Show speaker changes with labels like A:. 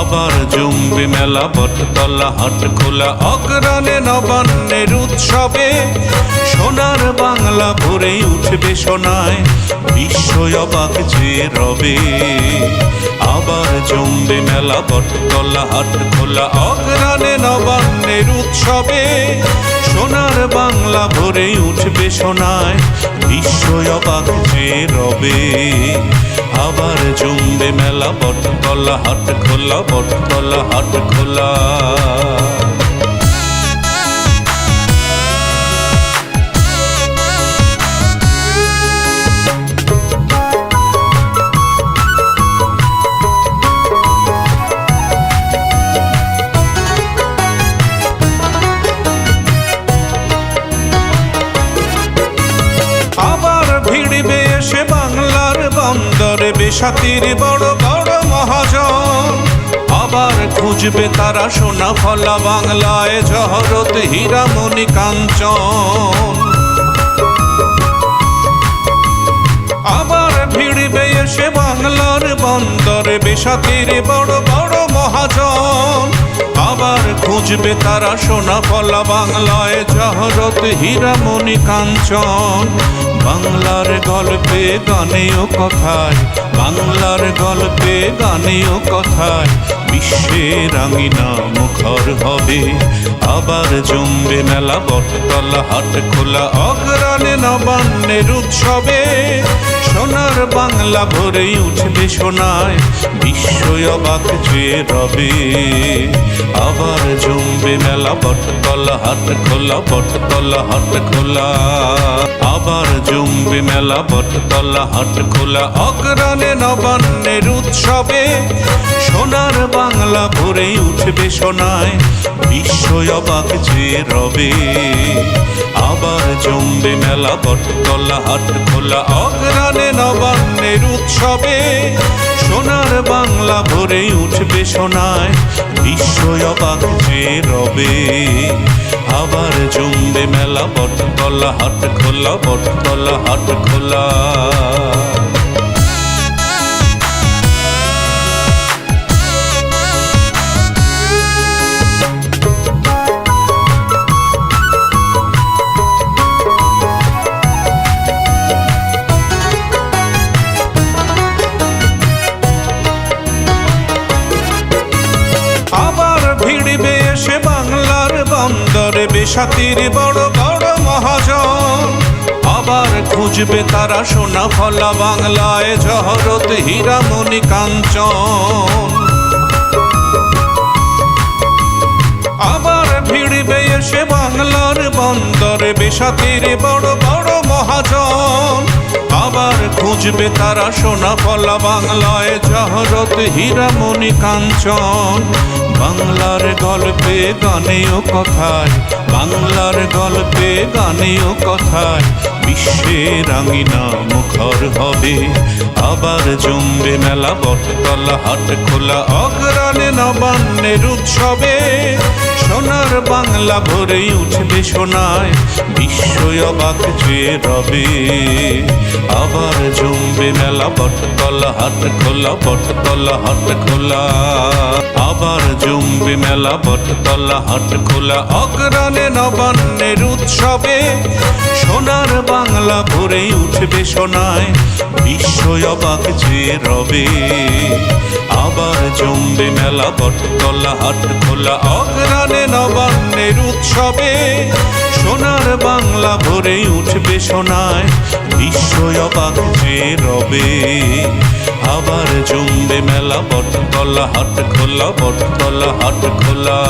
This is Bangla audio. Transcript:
A: আবার জমবে মেলা বটতলা হাট খোলা অগ্রাণে নবান্নের উৎসবে সোনার বাংলা ভরে উঠবে সোনায় বিস্ময় অবাক যে রবে। আবার জমবে মেলা বটতলা হাট খোলা অগ্রাণে নবান্নের উৎসবে সোনার বাংলা ভরে উঠবে সোনায় বিস্ময় অবাক যে রবে। আবার জমবে মেলা বটতলা হাট খোলা বটতলা হাট খোলা। আবার ভিড়বে এসে বাংলার বন্দরে বেসাতির বড় বড় মহাজন। আবার খুঁজবে তারা সোনা ফলা বাংলায় জহরত হীরামণি কাঞ্চন। আবার ভিড়বে এসে বাংলার বন্দরে বেসাতির বড় বড় মহাজন। আবার খুঁজবে তারা সোনা ফলা বাংলায় জহরত হীরামণি কাঞ্চন। বাংলার গল্পে গানে ও কথায় বাংলার গল্পে গানে ও কথায় বিশ্বের আঙিনা মুখর হবে। আবার জমবে মেলা বটতলা হাট খোলা অগ্রাণে নবান্নের উৎসবে সোনার বাংলা ভরে উঠবে সোনায় বিস্ময় অবাক যে রবে। আবার জমবে মেলা বটতলা হাট খোলা বটতলা হাট খোলা। আবার জমবে মেলা বটতলা হাট খোলা অগ্রাণে নবান্নের উৎসবে সোনার বাংলা ভরে উঠবে সোনায় বিস্ময় অবাক যে রবে। আবার জমবে মেলা বটতলা হাট খোলা অগ্রাণে নবান্নের উৎসবে সোনার বাংলা ভরে উঠবে সোনায় বিস্ময় অবাক যে রবে। আবার জমবে মেলা বটতলা হাট খোলা বটতলা হাট খোলা। আবার ভিড়বে এসে বাংলার বন্দরে বেসাতির বড় বড় মহাজন। আবার খুঁজবে তারা সোনা ফলা বাংলায় জহরত হীরামণি কাঞ্চন। আবার ভিড়বে এসে বাংলার বন্দরে বেসাতির বড় বড় মহাজন। আবার খুঁজবে তারা সোনা ফলা বাংলায় জহরত হীরামণি কাঞ্চন। বাংলার গল্পে গানে ও কথায় বাংলার গল্পে গানে ও কথায় বিশ্বের আঙিনা মুখর হবে। আবার জমবে মেলা বটতলা হাট খোলা অগ্রাণে নবান্নের উৎসবে সোনার বাংলা ভরে উঠবে সোনায় বিস্ময় অবাক যে রবে। আবার জমবে মেলা বটতলা হাট খোলা বটতলা হাট খোলা। আবার জমবে মেলা বটতলা হাট খোলা অগ্রাণে নবান্নের উৎসবে সোনার বাংলা ভরে উঠবে সোনায় বিস্ময় অবাক যে রবে। আবার জমবে মেলা বটতলা হাট খোলা অগ্রাণে নবান্নের উৎসবে সোনার বাংলা ভরে উঠবে সোনায় বিস্ময় অবাক যে রবে। আবার জমবে মেলা বটতলা হাট খোলা বটতলা হাট খোলা।